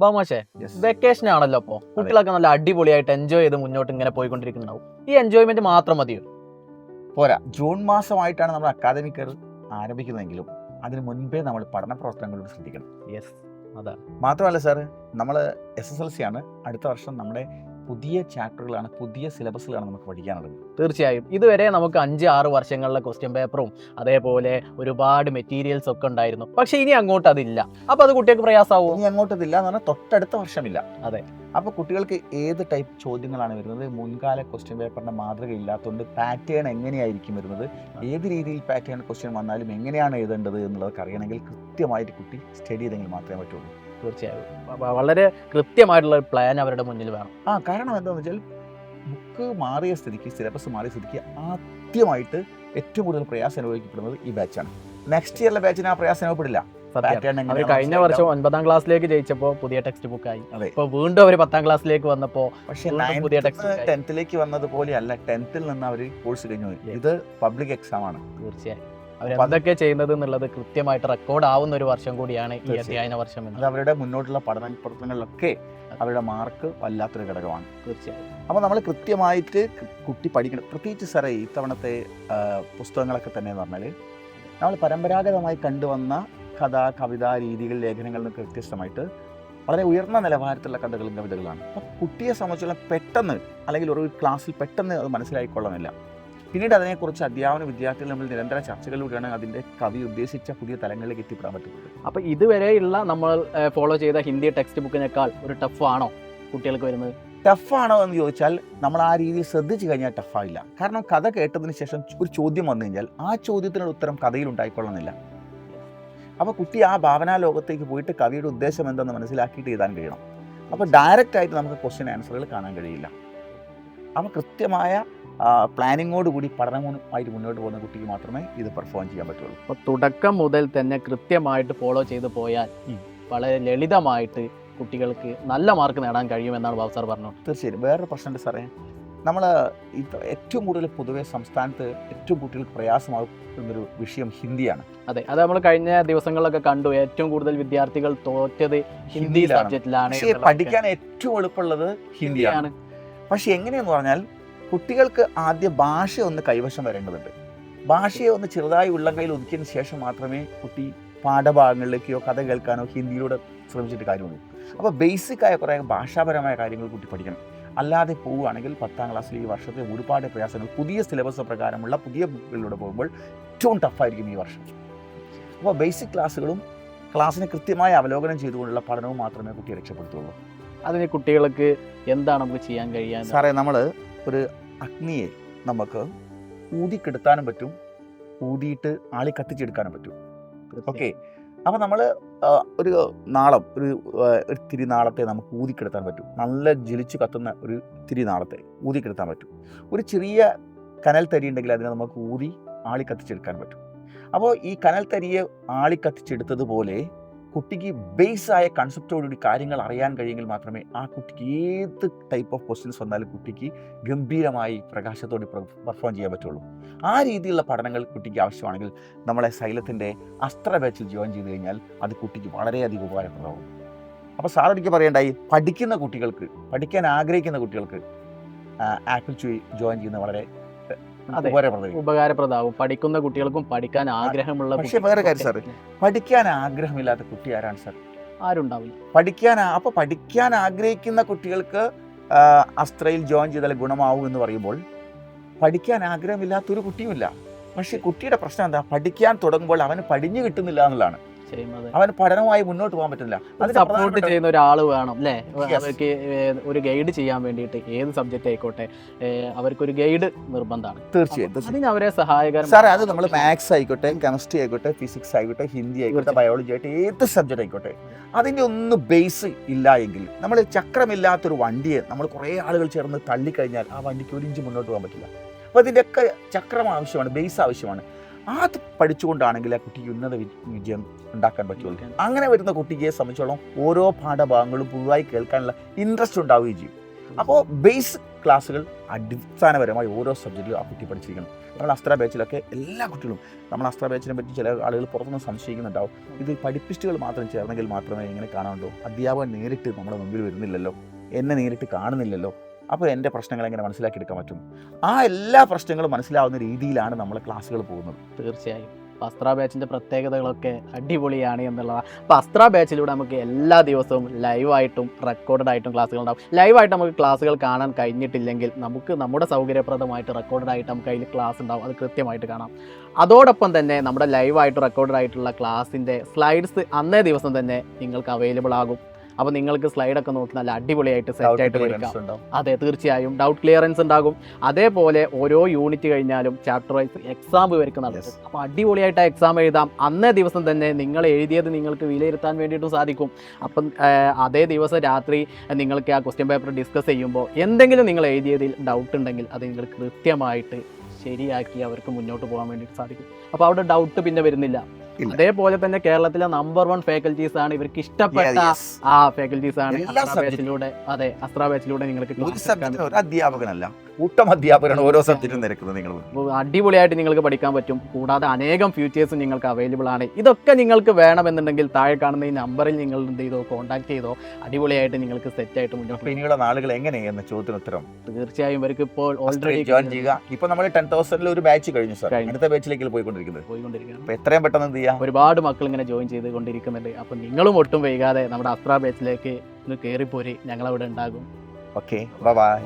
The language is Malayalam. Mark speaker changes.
Speaker 1: ബാമാഷേ, വെക്കേഷൻ ആണല്ലോ അപ്പോ കുട്ടികളൊക്കെ നല്ല അടിപൊളിയായിട്ട് എൻജോയ് ചെയ്ത് മുന്നോട്ട് ഇങ്ങനെ പോയിക്കൊണ്ടിരിക്കുന്നുണ്ടാവും. ഈ എൻജോയ്മെന്റ് മാത്രം മതിയോ?
Speaker 2: പോരാ. ജൂൺ മാസമായിട്ടാണ് നമ്മൾ അക്കാദമിക് ഇയർ ആരംഭിക്കുന്നതെങ്കിലും അതിന് മുൻപേ നമ്മൾ പഠന പ്രവർത്തനങ്ങളോട് ശ്രദ്ധിക്കണം.
Speaker 1: അതാണ്.
Speaker 2: മാത്രമല്ല സാർ, നമ്മൾ SSLC ആണ്. അടുത്ത വർഷം നമ്മുടെ പുതിയ ചാപ്റ്ററുകളാണ്, പുതിയ സിലബസുകളാണ് നമുക്ക് പഠിക്കാനുള്ളത്.
Speaker 1: തീർച്ചയായും. ഇതുവരെ നമുക്ക് 5-6 വർഷങ്ങളിലെ ക്വസ്റ്റ്യൻ പേപ്പറും അതേപോലെ ഒരുപാട് മെറ്റീരിയൽസ് ഒക്കെ ഉണ്ടായിരുന്നു. പക്ഷെ ഇനി അങ്ങോട്ട് അതില്ല. അപ്പൊ അത് കുട്ടികൾക്ക് പ്രയാസമാവും.
Speaker 2: ഇനി അങ്ങോട്ട് ഇതില്ല എന്ന് പറഞ്ഞാൽ തൊട്ടടുത്ത വർഷമില്ല.
Speaker 1: അതെ.
Speaker 2: അപ്പോൾ കുട്ടികൾക്ക് ഏത് ടൈപ്പ് ചോദ്യങ്ങളാണ് വരുന്നത്, മുൻകാല ക്വസ്റ്റ്യൻ പേപ്പറിന്റെ മാതൃക ഇല്ലാത്തതുകൊണ്ട് പാറ്റേൺ എങ്ങനെയായിരിക്കും വരുന്നത്, ഏത് രീതിയിൽ പാറ്റേൺ ക്വസ്റ്റ്യൻ വന്നാലും എങ്ങനെയാണ് എഴുതേണ്ടത് എന്നുള്ളതൊക്കെ അറിയണമെങ്കിൽ കൃത്യമായിട്ട് കുട്ടി സ്റ്റഡി ചെയ്തെങ്കിൽ മാത്രമേ പറ്റുള്ളൂ.
Speaker 1: തീർച്ചയായും. വളരെ കൃത്യമായിട്ടുള്ള ഒരു പ്ലാൻ അവരുടെ മുന്നിൽ വേണം.
Speaker 2: കാരണം എന്താണെന്ന് വെച്ചാൽ ബുക്ക് മാറിയ സ്ഥിതിക്ക്, സിലബസ് മാറിയ സ്ഥിതിക്ക് ആദ്യമായിട്ട് ഏറ്റവും കൂടുതൽ പ്രയാസം അനുഭവിക്കപ്പെടുന്നത് ഈ ബാച്ചാണ്. നെക്സ്റ്റ് ഇയറിലെ ബാച്ചിന് ആ പ്രയാസം അനുഭവപ്പെടില്ല.
Speaker 1: അവർ കഴിഞ്ഞ വർഷം 9ാം ക്ലാസ്സിലേക്ക് ജയിച്ചപ്പോ പുതിയ ടെക്സ്റ്റ് ബുക്ക് ആയി. ഇപ്പൊ വീണ്ടും അവർ 10ാം ക്ലാസ്സിലേക്ക് വന്നപ്പോ
Speaker 2: പക്ഷേ
Speaker 1: പുതിയ ടെക്സ്റ്റ്
Speaker 2: 10th വന്നതുപോലെയല്ല. 10th നിന്ന് അവർ കോഴ്സ് കഴിഞ്ഞു. ഇത് പബ്ലിക് എക്സാം ആണ്.
Speaker 1: തീർച്ചയായും അവരെന്തൊക്കെ ചെയ്യുന്നത് എന്നുള്ളത് കൃത്യമായിട്ട് റെക്കോർഡ് ആവുന്ന ഒരു വർഷം കൂടിയാണ് ഈ അധ്യയന വർഷം.
Speaker 2: അത് അവരുടെ മുന്നോട്ടുള്ള പഠന പ്രവർത്തനങ്ങളിലൊക്കെ അവരുടെ മാർക്ക് വല്ലാത്തൊരു ഘടകമാണ്.
Speaker 1: തീർച്ചയായും.
Speaker 2: അപ്പോൾ നമ്മൾ കൃത്യമായിട്ട് കുട്ടി പഠിക്കണം. പ്രത്യേകിച്ച് സാറേ ഇത്തവണത്തെ പുസ്തകങ്ങളൊക്കെ തന്നെ എന്ന് പറഞ്ഞാൽ നമ്മൾ പരമ്പരാഗതമായി കണ്ടുവന്ന കഥ, കവിത രീതികൾ, ലേഖനങ്ങളിൽ നിന്നൊക്കെ വ്യത്യസ്തമായിട്ട് വളരെ ഉയർന്ന നിലവാരത്തിലുള്ള കഥകളും കവിതകളാണ്. അപ്പോൾ കുട്ടിയെ സംബന്ധിച്ചുള്ള പെട്ടെന്ന് അല്ലെങ്കിൽ ഒരു ക്ലാസ്സിൽ പെട്ടെന്ന് അത് മനസ്സിലായിക്കൊള്ളുന്നില്ല. പിന്നീട് അതിനെക്കുറിച്ച് അധ്യാപന വിദ്യാർത്ഥികൾ നമ്മൾ നിരന്തര ചർച്ചകളിലൂടെയാണ് അതിൻ്റെ കവി ഉദ്ദേശിച്ച പുതിയ തലങ്ങളിലേക്ക് എത്തിപ്പെടാൻ പറ്റുന്നത്.
Speaker 1: അപ്പോൾ ഇതുവരെയുള്ള നമ്മൾ ഫോളോ ചെയ്ത ഹിന്ദി ടെക്സ്റ്റ് ബുക്കിനേക്കാൾ ഒരു ടഫ് ആണോ കുട്ടികൾക്ക് വരുന്നത്?
Speaker 2: ടഫാണോ എന്ന് ചോദിച്ചാൽ നമ്മൾ ആ രീതിയിൽ ശ്രദ്ധിച്ചു കഴിഞ്ഞാൽ ടഫായില്ല. കാരണം കഥ കേട്ടതിന് ശേഷം ഒരു ചോദ്യം വന്നു കഴിഞ്ഞാൽ ആ ചോദ്യത്തിനുള്ള ഉത്തരം കഥയിൽ ഉണ്ടായിക്കൊള്ളുന്നില്ല. അപ്പോൾ കുട്ടി ആ ഭാവനാ ലോകത്തേക്ക് പോയിട്ട് കവിയുടെ ഉദ്ദേശം എന്തെന്ന് മനസ്സിലാക്കിയിട്ട് എഴുതാൻ കഴിയണം. അപ്പോൾ ഡയറക്റ്റ് ആയിട്ട് നമുക്ക് ക്വസ്റ്റ്യൻ ആൻസറുകൾ കാണാൻ കഴിയില്ല. അപ്പോൾ കൃത്യമായ പ്ലാനിങ്ങോടുകൂടി പഠനവുമായിട്ട് മുന്നോട്ട് പോകുന്ന കുട്ടിക്ക് മാത്രമേ ഇത് പെർഫോം ചെയ്യാൻ പറ്റുള്ളൂ.
Speaker 1: അപ്പോൾ തുടക്കം മുതൽ തന്നെ കൃത്യമായിട്ട് ഫോളോ ചെയ്ത് പോയാൽ വളരെ ലളിതമായിട്ട് കുട്ടികൾക്ക് നല്ല മാർക്ക് നേടാൻ കഴിയുമെന്നാണ് ബാബു സാർ പറഞ്ഞത്.
Speaker 2: തീർച്ചയായും. വേറൊരു പ്രശ്നമുണ്ട് സാറേ, നമ്മൾ ഏറ്റവും കൂടുതൽ പൊതുവെ സംസ്ഥാനത്ത് ഏറ്റവും കുട്ടികൾക്ക് പ്രയാസമാകുന്നൊരു വിഷയം ഹിന്ദിയാണ്.
Speaker 1: അതെ, അത് നമ്മൾ കഴിഞ്ഞ ദിവസങ്ങളിലൊക്കെ കണ്ടു. ഏറ്റവും കൂടുതൽ വിദ്യാർത്ഥികൾ തോറ്റത് ഹിന്ദി സബ്ജക്റ്റിലാണ്.
Speaker 2: പക്ഷേ പഠിക്കാൻ ഏറ്റവും എളുപ്പമുള്ളത് ഹിന്ദിയാണ്. പക്ഷെ എങ്ങനെയെന്ന് പറഞ്ഞാൽ കുട്ടികൾക്ക് ആദ്യം ഭാഷ ഒന്ന് കൈവശം വരേണ്ടതുണ്ട്. ഭാഷയെ ഒന്ന് ചെറുതായി ഉള്ളം കയ്യിൽ ഒതുക്കിയതിന് ശേഷം മാത്രമേ കുട്ടി പാഠഭാഗങ്ങളിലേക്കോ കഥ കേൾക്കാനോ ഹിന്ദിയിലൂടെ ശ്രമിച്ചിട്ട് കാര്യമുള്ളൂ. അപ്പോൾ ബേസിക്കായ കുറേ ഭാഷാപരമായ കാര്യങ്ങൾ കുട്ടി പഠിക്കണം. അല്ലാതെ പോവുകയാണെങ്കിൽ 10ാം ക്ലാസ്സിൽ ഈ വർഷത്തെ ഒരുപാട് പ്രയാസങ്ങൾ പുതിയ സിലബസ് പ്രകാരമുള്ള പുതിയ ബുക്കുകളിലൂടെ പോകുമ്പോൾ ഏറ്റവും ടഫായിരിക്കും ഈ വർഷം. അപ്പോൾ ബേസിക് ക്ലാസ്സിനെ കൃത്യമായി അവലോകനം ചെയ്തുകൊണ്ടുള്ള പഠനവും മാത്രമേ കുട്ടിയെ രക്ഷപ്പെടുത്തുള്ളൂ.
Speaker 1: അതിന് കുട്ടികൾക്ക് എന്താണ് നമുക്ക് ചെയ്യാൻ കഴിയാൻ?
Speaker 2: സാറേ, നമ്മൾ ഒരു അഗ്നിയെ നമുക്ക് ഊതിക്കെടുത്താനും പറ്റും, ഊതിയിട്ട് ആളി കത്തിച്ചെടുക്കാനും പറ്റും. ഓക്കെ. അപ്പോൾ നമ്മൾ ഒരു നാളം, ഒരു തിരിനാളത്തെ നമുക്ക് ഊതിക്കെടുത്താൻ പറ്റും. നല്ല ജ്വലിച്ച് കത്തുന്ന ഒരു തിരിനാളത്തെ ഊതിക്കെടുത്താൻ പറ്റും. ഒരു ചെറിയ കനൽ തരി ഉണ്ടെങ്കിൽ അതിനെ നമുക്ക് ഊതി ആളി കത്തിച്ചെടുക്കാൻ പറ്റും. അപ്പോൾ ഈ കനൽ തരിയെ ആളി കത്തിച്ചെടുത്തതുപോലെ കുട്ടിക്ക് ബേസായ കൺസെപ്റ്റോടുകൂടി കാര്യങ്ങൾ അറിയാൻ കഴിയുമെങ്കിൽ മാത്രമേ ആ കുട്ടിക്ക് ഏത് ടൈപ്പ് ഓഫ് ക്വസ്റ്റ്യൻസ് വന്നാലും കുട്ടിക്ക് ഗംഭീരമായി പ്രകാശത്തോടെ പെർഫോം ചെയ്യാൻ പറ്റുള്ളൂ. ആ രീതിയിലുള്ള പഠനങ്ങൾ കുട്ടിക്ക് ആവശ്യമാണെങ്കിൽ നമ്മളെ സൈലത്തിൻ്റെ അസ്ത്ര ബാച്ചിൽ ജോയിൻ ചെയ്ത് കഴിഞ്ഞാൽ അത് കുട്ടിക്ക് വളരെയധികം ഉപകാരപ്രദമാകും. അപ്പോൾ സാർ എനിക്ക് പറയേണ്ടായി, പഠിക്കാൻ ആഗ്രഹിക്കുന്ന കുട്ടികൾക്ക് ആപ്പിൾ ചൂയി ജോയിൻ ചെയ്യുന്നത് വളരെ
Speaker 1: ഉപകാരപ്രദമാവും. പഠിക്കുന്ന കുട്ടികൾക്കും പഠിക്കാൻ ആഗ്രഹമുള്ള.
Speaker 2: പക്ഷേ വേറെ കാര്യം സാർ, പഠിക്കാൻ ആഗ്രഹമില്ലാത്ത കുട്ടി ആരാണ് സാർ?
Speaker 1: ആരുണ്ടാവില്ല.
Speaker 2: അപ്പോൾ പഠിക്കാൻ ആഗ്രഹിക്കുന്ന കുട്ടികൾക്ക് അസ്ത്രയിൽ ജോയിൻ ചെയ്താൽ ഗുണമാവും എന്ന് പറയുമ്പോൾ പഠിക്കാൻ ആഗ്രഹമില്ലാത്തൊരു കുട്ടിയുമില്ല. പക്ഷേ കുട്ടിയുടെ പ്രശ്നം എന്താ? പഠിക്കാൻ തുടങ്ങുമ്പോൾ അവന് പഠിഞ്ഞു കിട്ടുന്നില്ല എന്നുള്ളതാണ്. അവന് പഠനവുമായി മുന്നോട്ട് പോകാൻ പറ്റില്ല.
Speaker 1: അത് സപ്പോർട്ട് ചെയ്യുന്ന ഒരാൾ വേണം അല്ലേ? അവർക്ക് ഒരു ഗൈഡ് ചെയ്യാൻ വേണ്ടിയിട്ട് ഏത് സബ്ജക്റ്റ് ആയിക്കോട്ടെ അവർക്കൊരു ഗൈഡ് നിർബന്ധമാണ്.
Speaker 2: തീർച്ചയായും.
Speaker 1: അതിന് അവരെ സഹായകരം.
Speaker 2: സാറേ, അത് നമ്മൾ മാത്സ് ആയിക്കോട്ടെ, കെമിസ്ട്രി ആയിക്കോട്ടെ, ഫിസിക്സ് ആയിക്കോട്ടെ, ഹിന്ദി ആയിക്കോട്ടെ, ബയോളജി ആയിട്ട് ഏത് സബ്ജക്റ്റ് ആയിക്കോട്ടെ, അതിൻ്റെ ഒന്നും ബേസ് ഇല്ല എങ്കിൽ നമ്മൾ ചക്രമില്ലാത്തൊരു വണ്ടിയെ നമ്മൾ കുറേ ആളുകൾ ചേർന്ന് തള്ളിക്കഴിഞ്ഞാൽ ആ വണ്ടിക്ക് ഒരു ഇഞ്ച് മുന്നോട്ട് പോകാൻ പറ്റില്ല. അപ്പോൾ ഇതിൻ്റെയൊക്കെ ചക്രം ആവശ്യമാണ്, ബേസ് ആവശ്യമാണ്. അത് പഠിച്ചുകൊണ്ടാണെങ്കിൽ ആ കുട്ടിക്ക് ഉന്നത വിജയം ഉണ്ടാക്കാൻ പറ്റുള്ളൂ. അങ്ങനെ വരുന്ന കുട്ടിയെ സംബന്ധിച്ചോളം ഓരോ പാഠഭാഗങ്ങളും പുതുതായി കേൾക്കാനുള്ള ഇൻട്രസ്റ്റ് ഉണ്ടാവുകയും ചെയ്യും. അപ്പോൾ ബേസ് ക്ലാസ്സുകൾ അടിസ്ഥാനപരമായി ഓരോ സബ്ജക്റ്റിലും ആ കുട്ടി പഠിച്ചിരിക്കണം. നമ്മൾ അസ്ത്ര ബാച്ചിലൊക്കെ എല്ലാ കുട്ടികളും നമ്മൾ അസ്ത്ര ബാച്ചിനെ പറ്റി ചില ആളുകൾ പുറത്തുനിന്ന് സംശയിക്കുന്നുണ്ടാവും. ഇത് പഠിപ്പിസ്റ്റുകൾ മാത്രം ചേർന്നെങ്കിൽ മാത്രമേ ഇങ്ങനെ കാണാനുള്ളൂ. അധ്യാപകൻ നേരിട്ട് നമ്മുടെ മുമ്പിൽ വരുന്നില്ലല്ലോ, എന്നെ നേരിട്ട് കാണുന്നില്ലല്ലോ, അപ്പോൾ എൻ്റെ പ്രശ്നങ്ങൾ എങ്ങനെ മനസ്സിലാക്കിയെടുക്കാൻ പറ്റും? ആ എല്ലാ പ്രശ്നങ്ങളും മനസ്സിലാവുന്ന രീതിയിലാണ് നമ്മളെ ക്ലാസ്സുകൾ പോകുന്നത്.
Speaker 1: തീർച്ചയായും അസ്ത്ര ബാച്ചിൻ്റെ പ്രത്യേകതകളൊക്കെ അടിപൊളിയാണ് എന്നുള്ളതാണ്. അപ്പോൾ അസ്ത്ര ബാച്ചിലൂടെ നമുക്ക് എല്ലാ ദിവസവും ലൈവായിട്ടും റെക്കോർഡഡ് ആയിട്ടും ക്ലാസ്സുകൾ ഉണ്ടാവും. ലൈവായിട്ട് നമുക്ക് ക്ലാസ്സുകൾ കാണാൻ കഴിഞ്ഞിട്ടില്ലെങ്കിൽ നമുക്ക് നമ്മുടെ സൗകര്യപ്രദമായിട്ട് റെക്കോർഡഡ് ആയിട്ട് നമുക്ക് അതിൽ ക്ലാസ് ഉണ്ടാവും, അത് കൃത്യമായിട്ട് കാണാം. അതോടൊപ്പം തന്നെ നമ്മുടെ ലൈവായിട്ട് റെക്കോർഡഡ് ആയിട്ടുള്ള ക്ലാസ്സിൻ്റെ സ്ലൈഡ്സ് അന്നേ ദിവസം തന്നെ നിങ്ങൾക്ക് അവൈലബിൾ ആകും. അപ്പോൾ നിങ്ങൾക്ക് സ്ലൈഡൊക്കെ നോക്കി നല്ല അടിപൊളിയായിട്ട് സെറ്റായിട്ട് പഠിക്കാം. അതെ, തീർച്ചയായും ഡൗട്ട് ക്ലിയറൻസ് ഉണ്ടാകും. അതേപോലെ ഓരോ യൂണിറ്റ് കഴിഞ്ഞാലും ചാപ്റ്റർ വൈസ് എക്സാം വരയ്ക്ക് നടക്കും. അപ്പോൾ അടിപൊളിയായിട്ട് എക്സാം എഴുതാം. അന്നേ ദിവസം തന്നെ നിങ്ങൾ എഴുതിയത് നിങ്ങൾക്ക് വിലയിരുത്താൻ വേണ്ടിയിട്ടും സാധിക്കും. അപ്പം അതേ ദിവസം രാത്രി നിങ്ങൾക്ക് ആ ക്വസ്റ്റ്യൻ പേപ്പർ ഡിസ്കസ് ചെയ്യുമ്പോൾ എന്തെങ്കിലും നിങ്ങൾ എഴുതിയതിൽ ഡൗട്ട് ഉണ്ടെങ്കിൽ അത് നിങ്ങൾ കൃത്യമായിട്ട് ശരിയാക്കി അവർക്ക് മുന്നോട്ട് പോകാൻ വേണ്ടിയിട്ട് സാധിക്കും. അപ്പോൾ അവിടെ ഡൗട്ട് പിന്നെ വരുന്നില്ല. അതേപോലെ തന്നെ കേരളത്തിലെ നമ്പർ 1 ഫാക്കൽറ്റീസ് ആണ്, ഇവർക്ക് ഇഷ്ടപ്പെട്ട ആ ഫാക്കൽറ്റീസ് ആണ് അസ്ത്ര ബാച്ചിലൂടെ നിങ്ങൾക്ക്
Speaker 2: അധ്യാപകനല്ല, കൂട്ടം അധ്യാപകരാണ് ഓരോ സബ്ജക്റ്റും നിരക്കുന്നത്. നിങ്ങൾ
Speaker 1: അടിപൊളിയായിട്ട് നിങ്ങൾക്ക് പഠിക്കാൻ പറ്റും. കൂടാതെ അനേകം ഫ്യൂച്ചേഴ്സും നിങ്ങൾക്ക് അവൈലബിൾ ആണ്. ഇതൊക്കെ നിങ്ങൾക്ക് വേണമെന്നുണ്ടെങ്കിൽ താഴെ കാണുന്ന ഈ നമ്പറിൽ നിങ്ങൾ എന്ത് ചെയ്തോ, കോൺടാക്ട് ചെയ്തോ, അടിപൊളിയായിട്ട് നിങ്ങൾക്ക് സെറ്റായിട്ട് മുന്നോട്ട്.
Speaker 2: ഇനിയുള്ള നാളുകൾ എങ്ങനെയെന്ന ചോദ്യത്തിന് ഉത്തരം
Speaker 1: തീർച്ചയായും ഇവർക്ക് ഇപ്പോൾ ഓൾറെഡി
Speaker 2: ജോയിൻ ചെയ്യുക. ഇപ്പൊ നമ്മൾ 10,000 ഒരു ബാച്ച് കഴിഞ്ഞു സാർ, അടുത്ത ബാച്ചിലേക്ക് പോയിക്കൊണ്ടിരിക്കുന്നത്. അപ്പൊ എത്രയും പെട്ടെന്ന് എന്ത് ചെയ്യാം,
Speaker 1: ഒരുപാട് മക്കൾ ഇങ്ങനെ ജോയിൻ ചെയ്തുകൊണ്ടിരിക്കുന്നുണ്ട്. അപ്പം നിങ്ങളും ഒട്ടും വൈകാതെ നമ്മുടെ അസ്ത്ര ബാച്ചിലേക്ക് ഒന്ന് കയറിപ്പോരി, ഞങ്ങളവിടെ ഉണ്ടാകും.
Speaker 2: Okay, by.